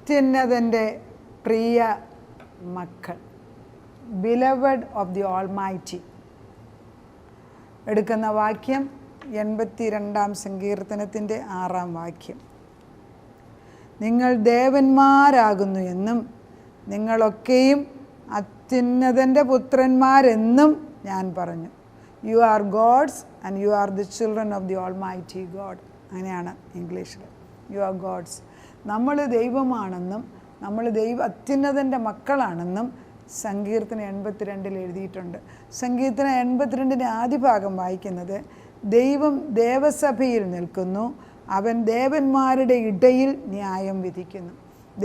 അത്യുന്നതൻ്റെ പ്രിയ മക്കൾ, beloved of the almighty. എടുക്കുന്ന വാക്യം 82 സങ്കീർത്തനത്തിൻ്റെ 6 വാക്യം. നിങ്ങൾ ദേവന്മാരാകുന്നു എന്നും നിങ്ങളൊക്കെയും അത്യുന്നതൻ്റെ പുത്രന്മാരെന്നും ഞാൻ പറഞ്ഞു. You are gods and you are the children of the almighty God. അങ്ങനെയാണ് ഇംഗ്ലീഷിൽ. You are gods. നമ്മൾ ദൈവമാണെന്നും നമ്മൾ അത്യുന്നതൻ്റെ മക്കളാണെന്നും സങ്കീർത്തനം 82 എഴുതിയിട്ടുണ്ട്. സങ്കീർത്തനം 82 ആദ്യ ഭാഗം വായിക്കുന്നത്, ദൈവം ദേവസഭയിൽ നിൽക്കുന്നു, അവൻ ദേവന്മാരുടെ ഇടയിൽ ന്യായം വിധിക്കുന്നു.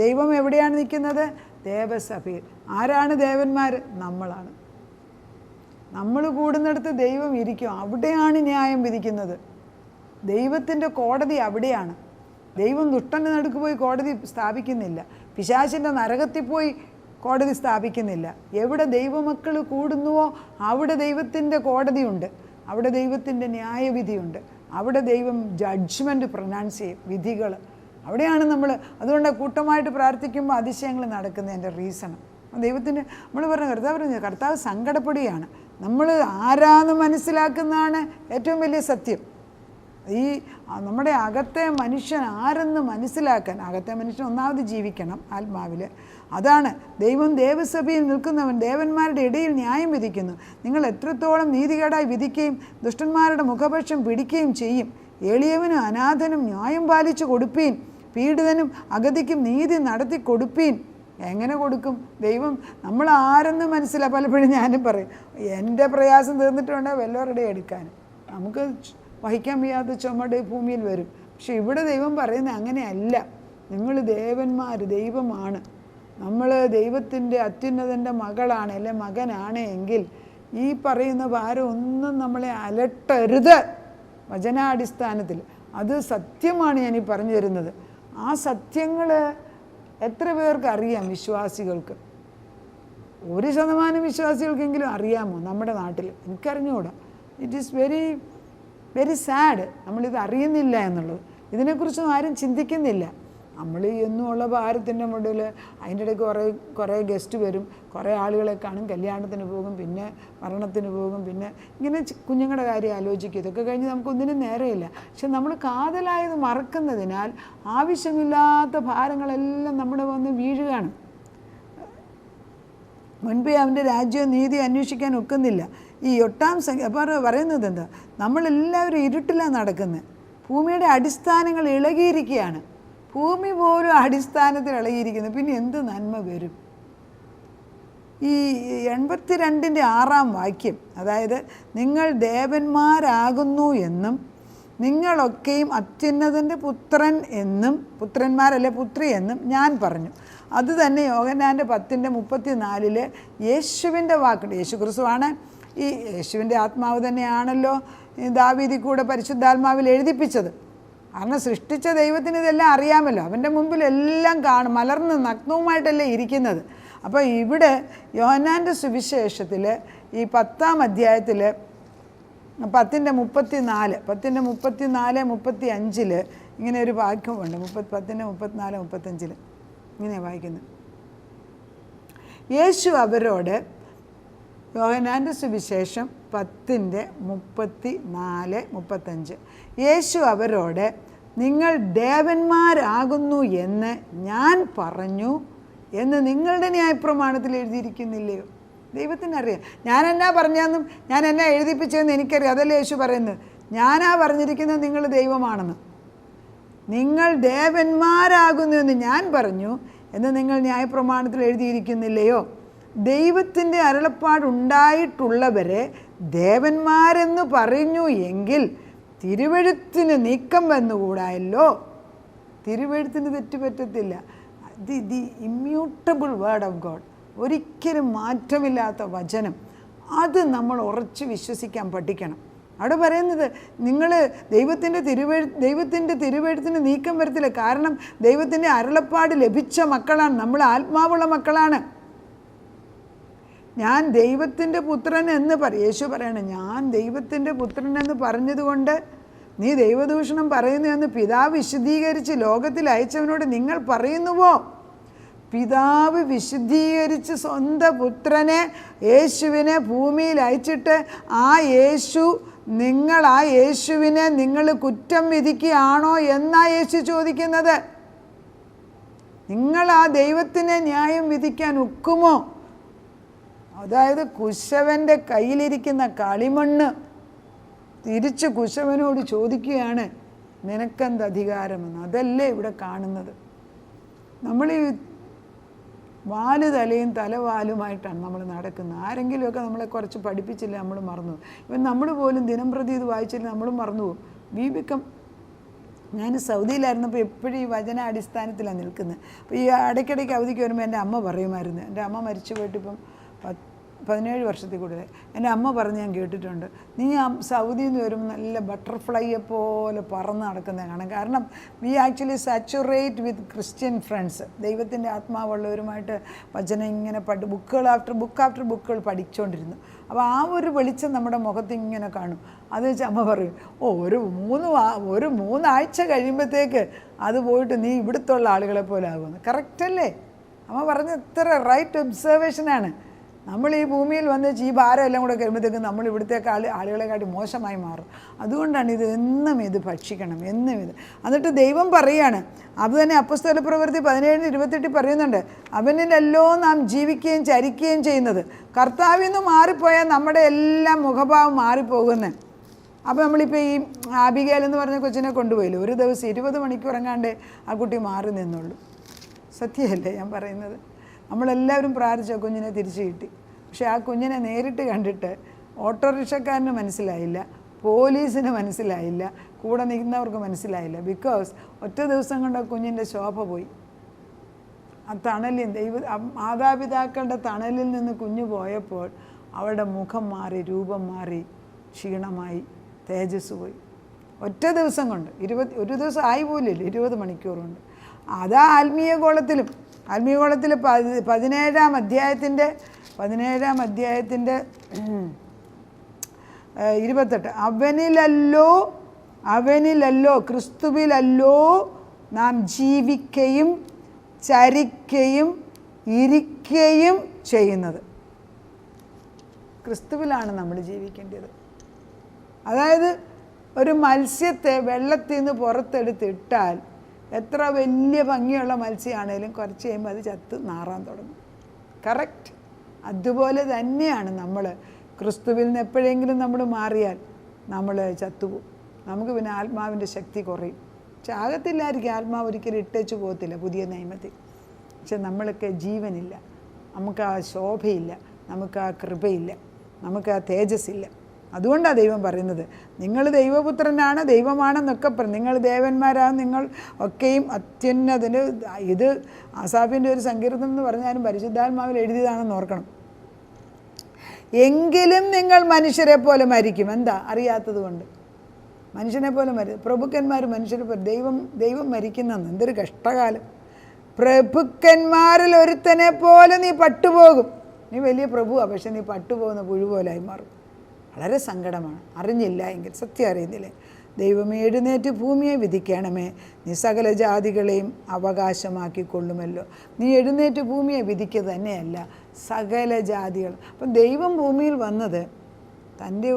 ദൈവം എവിടെയാണ് നിൽക്കുന്നത്? ദേവസഭയിൽ. ആരാണ് ദേവന്മാർ? നമ്മളാണ്. നമ്മൾ കൂടുന്നിടത്ത് ദൈവം ഇരിക്കും. അവിടെയാണ് ന്യായം വിധിക്കുന്നത്. ദൈവത്തിൻ്റെ കോടതി അവിടെയാണ്. ദൈവം ദുഷ്ടൻ്റെ നടുക്ക് പോയി കോടതി സ്ഥാപിക്കുന്നില്ല. പിശാചിൻ്റെ നരകത്തിൽ പോയി കോടതി സ്ഥാപിക്കുന്നില്ല. എവിടെ ദൈവമക്കൾ കൂടുന്നുവോ അവിടെ ദൈവത്തിൻ്റെ കോടതിയുണ്ട്, അവിടെ ദൈവത്തിൻ്റെ ന്യായവിധിയുണ്ട്, അവിടെ ദൈവം ജഡ്ജ്മെൻറ്റ് പ്രൊനൗൺസ് ചെയ്യും, വിധികൾ. അവിടെയാണ് നമ്മൾ. അതുകൊണ്ട് കൂട്ടമായിട്ട് പ്രാർത്ഥിക്കുമ്പോൾ അതിശയങ്ങൾ നടക്കുന്നതിൻ്റെ റീസൺ ദൈവത്തിൻ്റെ. നമ്മൾ പറഞ്ഞു കർത്താവ് സങ്കടപ്പെടുകയാണ്. നമ്മൾ ആരാന്ന് മനസ്സിലാക്കുന്നതാണ് ഏറ്റവും വലിയ സത്യം. ഈ നമ്മുടെ അകത്തെ മനുഷ്യൻ ആരെന്ന് മനസ്സിലാക്കാൻ, അകത്തെ മനുഷ്യൻ ഒന്നാമത് ജീവിക്കണം ആത്മാവിൽ. അതാണ് ദൈവം ദേവസഭയിൽ നിൽക്കുന്നവൻ ദേവന്മാരുടെ ഇടയിൽ ന്യായം വിധിക്കുന്നു. നിങ്ങൾ എത്രത്തോളം നീതികേടായി വിധിക്കുകയും ദുഷ്ടന്മാരുടെ മുഖപക്ഷം പിടിക്കുകയും ചെയ്യും. എളിയവനും അനാഥനും ന്യായം പാലിച്ചു കൊടുപ്പീൻ, പീഡിതനും അഗതിക്കും നീതി നടത്തി കൊടുപ്പീൻ. എങ്ങനെ കൊടുക്കും? ദൈവം നമ്മൾ ആരെന്ന് മനസ്സിലാ. പലപ്പോഴും ഞാനും പറയും, എൻ്റെ പ്രയാസം തീർന്നിട്ടുണ്ടെങ്കിൽ വല്ലവരുടെ എടുക്കാൻ. നമുക്ക് വഹിക്കാൻ വയ്യാത്ത ചുമട് ഭൂമിയിൽ വരും. പക്ഷെ ഇവിടെ ദൈവം പറയുന്നത് അങ്ങനെയല്ല. നിങ്ങൾ ദേവന്മാർ, ദൈവമാണ്. നമ്മൾ ദൈവത്തിൻ്റെ അത്യുന്നതൻ്റെ മകളാണ് അല്ലെ മകനാണ് എങ്കിൽ ഈ പറയുന്ന ഭാരം ഒന്നും നമ്മളെ അലട്ടരുത്. വചനാടിസ്ഥാനത്തിൽ അത് സത്യമാണ് ഞാനീ പറഞ്ഞു തരുന്നത്. ആ സത്യങ്ങൾ എത്ര പേർക്ക് അറിയാം? വിശ്വാസികൾക്ക് 1% വിശ്വാസികൾക്കെങ്കിലും അറിയാമോ നമ്മുടെ നാട്ടിൽ? എനിക്കറിഞ്ഞുകൂടാ. It is very very sad. നമ്മളിത് അറിയുന്നില്ല എന്നുള്ളത്. ഇതിനെക്കുറിച്ചൊന്നും ആരും ചിന്തിക്കുന്നില്ല. നമ്മൾ എന്നുമുള്ള ഭാരത്തിൻ്റെ മുകളിൽ അതിൻ്റെ ഇടയ്ക്ക് കുറേ ഗസ്റ്റ് വരും, കുറേ ആളുകളെ കാണും, കല്യാണത്തിന് പോകും, പിന്നെ മരണത്തിന് പോകും, പിന്നെ ഇങ്ങനെ കുഞ്ഞുങ്ങളുടെ കാര്യം ആലോചിക്കും. ഇതൊക്കെ കഴിഞ്ഞ് നമുക്കൊന്നിനും നേരമില്ല. പക്ഷെ നമ്മൾ കാതലായത് മറക്കുന്നതിനാൽ ആവശ്യമില്ലാത്ത ഭാരങ്ങളെല്ലാം നമ്മുടെ വന്ന് വീഴുകയാണ്. മുൻപേ അവൻ്റെ രാജ്യവും നീതി അന്വേഷിക്കാൻ ഒക്കുന്നില്ല. ഈ 8 സംഖ്യ പറയുന്നത് എന്താ? നമ്മളെല്ലാവരും ഇരുട്ടിലാണ് നടക്കുന്നത്. ഭൂമിയുടെ അടിസ്ഥാനങ്ങൾ ഇളകിയിരിക്കുകയാണ്. ഭൂമി പോലും അടിസ്ഥാനത്തിൽ ഇളകിയിരിക്കുന്നു. പിന്നെ എന്ത് നന്മ വരും? ഈ 82 6 വാക്യം, അതായത് നിങ്ങൾ ദേവന്മാരാകുന്നു എന്നും നിങ്ങളൊക്കെയും അത്യുന്നതൻ്റെ പുത്രൻ എന്നും, പുത്രന്മാരല്ലേ പുത്രി എന്നും ഞാൻ പറഞ്ഞു. അത് തന്നെ യോഹന്നാൻ്റെ 10:34 യേശുവിൻ്റെ വാക്കുണ്ട്. യേശു ക്രിസ്തുവാണ്. ഈ യേശുവിൻ്റെ ആത്മാവ് തന്നെയാണല്ലോ ദാവീദിൽ കൂടെ പരിശുദ്ധാത്മാവിൽ എഴുതിപ്പിച്ചത്. കാരണം സൃഷ്ടിച്ച ദൈവത്തിന് ഇതെല്ലാം അറിയാമല്ലോ. അവൻ്റെ മുമ്പിൽ എല്ലാം കാണും, മലർന്ന് നഗ്നവുമായിട്ടല്ലേ ഇരിക്കുന്നത്. അപ്പോൾ ഇവിടെ യോഹന്നാൻ്റെ സുവിശേഷത്തിൽ ഈ 10-ാം അധ്യായത്തിൽ 10:34 35 ഇങ്ങനെ ഒരു വാക്യമുണ്ട്. 10:34 35 ഇങ്ങനെ വായിക്കുന്നത്. യേശു അവരോട്, യോഹന്നാൻ്റെ സുവിശേഷം 10:34 35, യേശു അവരോട്, നിങ്ങൾ ദേവന്മാരാകുന്നു എന്ന് ഞാൻ പറഞ്ഞു എന്ന് നിങ്ങളുടെ ന്യായപ്രമാണത്തിൽ എഴുതിയിരിക്കുന്നില്ലയോ? ദൈവത്തിനറിയാം. ഞാൻ എന്നാ പറഞ്ഞെന്നും ഞാൻ എന്നാ എഴുതിപ്പിച്ചതെന്ന് എനിക്കറിയാം. അതല്ലേ യേശു പറയുന്നത്. ഞാനാ പറഞ്ഞിരിക്കുന്നത് നിങ്ങൾ ദൈവമാണെന്ന്. നിങ്ങൾ ദേവന്മാരാകുന്നു എന്ന് ഞാൻ പറഞ്ഞു എന്ന് നിങ്ങൾ ന്യായപ്രമാണത്തിൽ എഴുതിയിരിക്കുന്നില്ലയോ? ദൈവത്തിൻ്റെ അരുളപ്പാടുണ്ടായിട്ടുള്ളവരെ ദേവന്മാരെന്ന് പറഞ്ഞു എങ്കിൽ തിരുവെഴുത്തിന് നീക്കം വന്നുകൂടായല്ലോ. തിരുവെഴുത്തിന് തെറ്റുപറ്റത്തില്ല. The immutable word of God, ഒരിക്കലും മാറ്റമില്ലാത്ത വചനം, അത് നമ്മൾ ഉറച്ച് വിശ്വസിക്കാൻ പഠിക്കണം. അവിടെ പറയുന്നത് നിങ്ങൾ ദൈവത്തിൻ്റെ തിരുവെഴുത്തിന് നീക്കം വരത്തില്ല. കാരണം ദൈവത്തിൻ്റെ അരുളപ്പാട് ലഭിച്ച മക്കളാണ് നമ്മൾ, ആത്മാവുള്ള മക്കളാണ്. ഞാൻ ദൈവത്തിൻ്റെ പുത്രൻ എന്ന് യേശു പറയണം. ഞാൻ ദൈവത്തിൻ്റെ പുത്രൻ എന്ന് പറഞ്ഞതുകൊണ്ട് നീ ദൈവദൂഷണം പറയുന്നു എന്ന് പിതാവ് വിശദീകരിച്ച് ലോകത്തിൽ അയച്ചവനോട് നിങ്ങൾ പറയുന്നുവോ? പിതാവ് വിശുദ്ധീകരിച്ച് സ്വന്തം പുത്രനെ യേശുവിനെ ഭൂമിയിൽ അയച്ചിട്ട് ആ യേശുവിനെ നിങ്ങൾ കുറ്റം വിധിക്കുകയാണോ എന്നാ യേശു ചോദിക്കുന്നത്. നിങ്ങൾ ആ ദൈവത്തിനെ ന്യായം വിധിക്കാൻ ഒക്കുമോ? അതായത് കുശവൻ്റെ കയ്യിലിരിക്കുന്ന കളിമണ്ണ് തിരിച്ച് കുശവനോട് ചോദിക്കുകയാണ്, നിനക്കെന്ത് അധികാരമെന്ന്. അതല്ലേ ഇവിടെ കാണുന്നത്. നമ്മൾ ഈ വാല് തലയും തലവാലുമായിട്ടാണ് നമ്മൾ നടക്കുന്നത്. ആരെങ്കിലുമൊക്കെ നമ്മളെ കുറച്ച് പഠിപ്പിച്ചില്ല, നമ്മൾ മറന്നു. ഇവൻ നമ്മൾ പോലും ദിനം പ്രതി ഇത് വായിച്ചില്ല, നമ്മളും മറന്നു പോകും. ഞാൻ സൗദിയിലായിരുന്നപ്പോൾ എപ്പോഴും ഈ വചന അടിസ്ഥാനത്തിലാണ് നിൽക്കുന്നത്. അപ്പോൾ ഈ ഇടയ്ക്കിടയ്ക്ക് അവധിക്ക് വരുമ്പോൾ എൻ്റെ അമ്മ പറയുമായിരുന്നു, എൻ്റെ അമ്മ മരിച്ചു പോയിട്ട് ഇപ്പം 17 വർഷത്തിൽ കൂടുതൽ. എൻ്റെ അമ്മ പറഞ്ഞ് ഞാൻ കേട്ടിട്ടുണ്ട്, നീ സൗദിയിൽ നിന്ന് വരുമ്പോൾ നല്ല ബട്ടർഫ്ലൈയെ പോലെ പറന്ന് നടക്കുന്നത് കാണാം. കാരണം we actually saturate with Christian friends. ദൈവത്തിൻ്റെ ആത്മാവുള്ളവരുമായിട്ട് വചനം ഇങ്ങനെ ബുക്കുകൾ ആഫ്റ്റർ ബുക്കുകൾ പഠിച്ചുകൊണ്ടിരുന്നു. അപ്പോൾ ആ ഒരു വെളിച്ചം നമ്മുടെ മുഖത്ത് ഇങ്ങനെ കാണും. അത് വെച്ച് അമ്മ പറയും, ഒരു 3 ആഴ്ച കഴിയുമ്പോഴത്തേക്ക് അത് പോയിട്ട് നീ ഇവിടുത്തുള്ള ആളുകളെ പോലെ ആകുമെന്ന്. കറക്റ്റല്ലേ? അമ്മ പറഞ്ഞ എത്ര റൈറ്റ് ഒബ്സർവേഷനാണ്. നമ്മൾ ഈ ഭൂമിയിൽ വന്ന് ഈ ഭാരം എല്ലാം കൂടെ കഴിയുമ്പോഴത്തേക്കും നമ്മൾ ഇവിടുത്തേക്ക് ആളുകളെക്കാട്ടി മോശമായി മാറും. അതുകൊണ്ടാണ് എന്നും ഇത് ഭക്ഷിക്കണം, എന്നും ഇത്. എന്നിട്ട് ദൈവം പറയുകയാണ്, അത് തന്നെ അപ്പോസ്തല പ്രവൃത്തി 17:28 പറയുന്നുണ്ട്, അവനിലല്ലോ നാം ജീവിക്കുകയും ചരിക്കുകയും ചെയ്യുന്നത്. കർത്താവിൽ നിന്ന് മാറിപ്പോയാൽ നമ്മുടെ എല്ലാം മുഖഭാവം മാറിപ്പോകുന്നത്. അപ്പോൾ നമ്മളിപ്പോൾ ഈ ആബിഗേൽ എന്ന് പറഞ്ഞ കൊച്ചിനെ കൊണ്ടുപോയില്ലേ, ഒരു ദിവസം 20 മണിക്കൂർ എങ്ങാണ്ട് ആ കുട്ടി മാറി നിന്നുള്ളൂ. സത്യമല്ലേ ഞാൻ പറയുന്നത്? നമ്മളെല്ലാവരും പ്രാർത്ഥിച്ച കുഞ്ഞിനെ തിരിച്ചു കിട്ടി. പക്ഷെ ആ കുഞ്ഞിനെ നേരിട്ട് കണ്ടിട്ട് ഓട്ടോറിക്ഷക്കാരന് മനസ്സിലായില്ല, പോലീസിന് മനസ്സിലായില്ല, കൂടെ നിൽക്കുന്നവർക്ക് മനസ്സിലായില്ല. ബിക്കോസ് ഒറ്റ ദിവസം കൊണ്ട് ആ കുഞ്ഞിൻ്റെ ശോഭ പോയി. ആ തണലിൽ മാതാപിതാക്കളുടെ തണലിൽ നിന്ന് കുഞ്ഞു പോയപ്പോൾ അവളുടെ മുഖം മാറി, രൂപം മാറി, ക്ഷീണമായി, തേജസ് പോയി. ഒറ്റ ദിവസം കൊണ്ട്. ഒരു ദിവസം ആയി പോലില്ല, 20 മണിക്കൂർ കൊണ്ട്. അതാ ആത്മീയ ഗോളത്തിൽ 17-ാം അധ്യായത്തിൻ്റെ 28, അവനിലല്ലോ ക്രിസ്തുവിലല്ലോ നാം ജീവിക്കുകയും ചരിക്കുകയും ഇരിക്കുകയും ചെയ്യുന്നത്. ക്രിസ്തുവിലാണ് നമ്മൾ ജീവിക്കേണ്ടത്. അതായത് ഒരു മത്സ്യത്തെ വെള്ളത്തിൽ നിന്ന് പുറത്തെടുത്തിട്ടാൽ എത്ര വലിയ ഭംഗിയുള്ള മത്സ്യമാണേലും കുറച്ച് കഴിയുമ്പോൾ അത് ചത്ത് നാറാൻ തുടങ്ങും. കറക്റ്റ്. അതുപോലെ തന്നെയാണ് നമ്മൾ ക്രിസ്തുവിൽ നിന്ന് എപ്പോഴെങ്കിലും നമ്മൾ മാറിയാൽ നമ്മൾ ചത്തുപോകും. നമുക്ക് പിന്നെ ആത്മാവിൻ്റെ ശക്തി കുറയും. ചാകത്തില്ലായിരിക്കും, ആത്മാവ് ഒരിക്കലും ഇട്ടേച്ചു പോകത്തില്ല പുതിയ നിയമത്തിൽ. പക്ഷെ നമ്മൾക്ക് ജീവനില്ല, നമുക്ക് ആ ശോഭയില്ല, നമുക്ക് ആ കൃപയില്ല, നമുക്ക് ആ തേജസ്സില്ല. അതുകൊണ്ടാണ് ദൈവം പറയുന്നത്, നിങ്ങൾ ദൈവപുത്രനാണ്, ദൈവമാണെന്നൊക്കെ നിങ്ങൾ ദേവന്മാരാണ്, നിങ്ങൾ ഒക്കെയും അത്യുന്നതിന്. ഇത് ആസാഫിൻ്റെ ഒരു സങ്കീർത്തനം എന്ന് പറഞ്ഞാലും പരിശുദ്ധാത്മാവിൽ എഴുതിയതാണെന്ന് ഓർക്കണം. എങ്കിലും നിങ്ങൾ മനുഷ്യരെ പോലെ മരിക്കും. എന്താ? അറിയാത്തത് കൊണ്ട്. മനുഷ്യനെ പോലെ പ്രഭുക്കന്മാർ മനുഷ്യരെ പോലെ. ദൈവം മരിക്കുന്നെന്ന്. എന്തൊരു കഷ്ടകാലം. പ്രഭുക്കന്മാരിൽ ഒരുത്തനെ പോലെ നീ പട്ടുപോകും. നീ വലിയ പ്രഭുവാണ്, പക്ഷെ നീ പട്ടുപോകുന്ന പുഴുപോലായി മാറും. വളരെ സങ്കടമാണ്. അറിഞ്ഞില്ല എങ്കിൽ, സത്യം അറിയുന്നില്ലേ? ദൈവമേ, എഴുന്നേറ്റ് ഭൂമിയെ വിധിക്കണമേ, നീ സകല ജാതികളെയും അവകാശമാക്കിക്കൊള്ളുമല്ലോ. നീ എഴുന്നേറ്റ് ഭൂമിയെ വിധിക്കുക തന്നെയല്ല, സകല ജാതികൾ. അപ്പം ദൈവം ഭൂമിയിൽ വന്നത് തൻ്റെ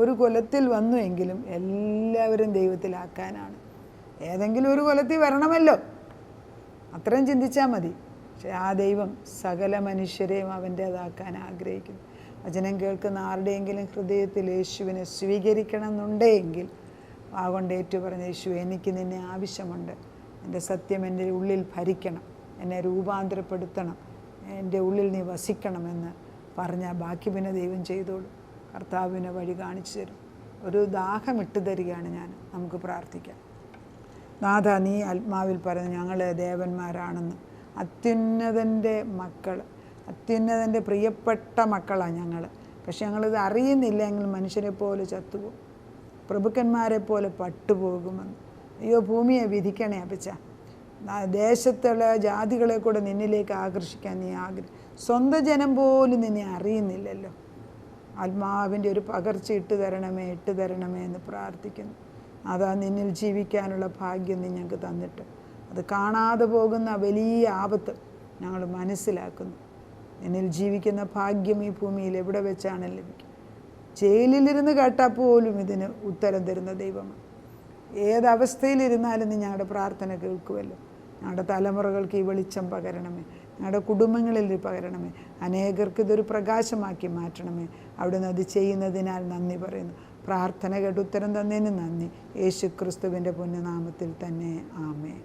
ഒരു കുലത്തിൽ വന്നുവെങ്കിലും എല്ലാവരും ദൈവത്തിലാക്കാനാണ്. ഏതെങ്കിലും ഒരു കുലത്തിൽ വരണമല്ലോ, അത്രയും ചിന്തിച്ചാൽ മതി. പക്ഷെ ആ ദൈവം സകല മനുഷ്യരെയും അവൻ്റേതാക്കാൻ ആഗ്രഹിക്കുന്നു. വചനം കേൾക്കുന്ന ആരുടെയെങ്കിലും ഹൃദയത്തിൽ യേശുവിനെ സ്വീകരിക്കണം എന്നുണ്ടെങ്കിൽ ആകൊണ്ട് ഏറ്റു പറഞ്ഞ, യേശു എനിക്ക് നിന്നെ ആവശ്യമുണ്ട്, എൻ്റെ സത്യം എൻ്റെ ഉള്ളിൽ ഭരിക്കണം, എന്നെ രൂപാന്തരപ്പെടുത്തണം, എൻ്റെ ഉള്ളിൽ നീ വസിക്കണമെന്ന് പറഞ്ഞാൽ ബാക്കി പിന്നെ ദൈവം ചെയ്തോളൂ. കർത്താവിനെ വഴി കാണിച്ചു തരും. ഒരു ദാഹമിട്ട് തരികയാണ് ഞാൻ. നമുക്ക് പ്രാർത്ഥിക്കാം. നാഥ, നീ ആത്മാവിൽ പറഞ്ഞു ഞങ്ങൾ ദേവന്മാരാണെന്ന്. അത്യുന്നതൻ്റെ മക്കൾ, അത്യുന്നതൻ്റെ പ്രിയപ്പെട്ട മക്കളാണ് ഞങ്ങൾ. പക്ഷെ ഞങ്ങളിത് അറിയുന്നില്ലെങ്കിൽ മനുഷ്യരെ പോലെ ചത്തുപോകും, പ്രഭുക്കന്മാരെ പോലെ പട്ടുപോകുമെന്ന്. അയ്യോ, ഭൂമിയെ വിധിക്കണേ അപ്പച്ച. ദേശത്തുള്ള ജാതികളെ കൂടെ നിന്നിലേക്ക് ആകർഷിക്കാൻ നീ സ്വന്തം ജനം പോലും നിന്നെ അറിയുന്നില്ലല്ലോ. ആത്മാവിൻ്റെ ഒരു പകർച്ച ഇട്ട് തരണമേ എന്ന് പ്രാർത്ഥിക്കുന്നു. അതാ നിന്നിൽ ജീവിക്കാനുള്ള ഭാഗ്യം നീ ഞങ്ങൾക്ക് തന്നിട്ട് അത് കാണാതെ പോകുന്ന വലിയ ആപത്ത് ഞങ്ങൾ മനസ്സിലാക്കുന്നു. എന്നിൽ ജീവിക്കുന്ന ഭാഗ്യം ഈ ഭൂമിയിൽ എവിടെ വെച്ചാണ് ലഭിക്കുക? ജയിലിലിരുന്ന് കേട്ടാൽ പോലും ഇതിന് ഉത്തരം തരുന്ന ദൈവമാണ്. ഏതവസ്ഥയിലിരുന്നാലും നീ ഞങ്ങളുടെ പ്രാർത്ഥന കേൾക്കുമല്ലോ. ഞങ്ങളുടെ തലമുറകൾക്ക് ഈ വെളിച്ചം പകരണമേ, ഞങ്ങളുടെ കുടുംബങ്ങളിൽ ഇത് പകരണമേ, അനേകർക്ക് ഇതൊരു പ്രകാശമാക്കി മാറ്റണമേ. അവിടുന്ന് അത് ചെയ്യുന്നതിനാൽ നന്ദി പറയുന്നു. പ്രാർത്ഥന കേട്ട് ഉത്തരം തന്നതിന് നന്ദി. യേശു ക്രിസ്തുവിൻ്റെ പുണ്യനാമത്തിൽ തന്നെ. ആമേൻ.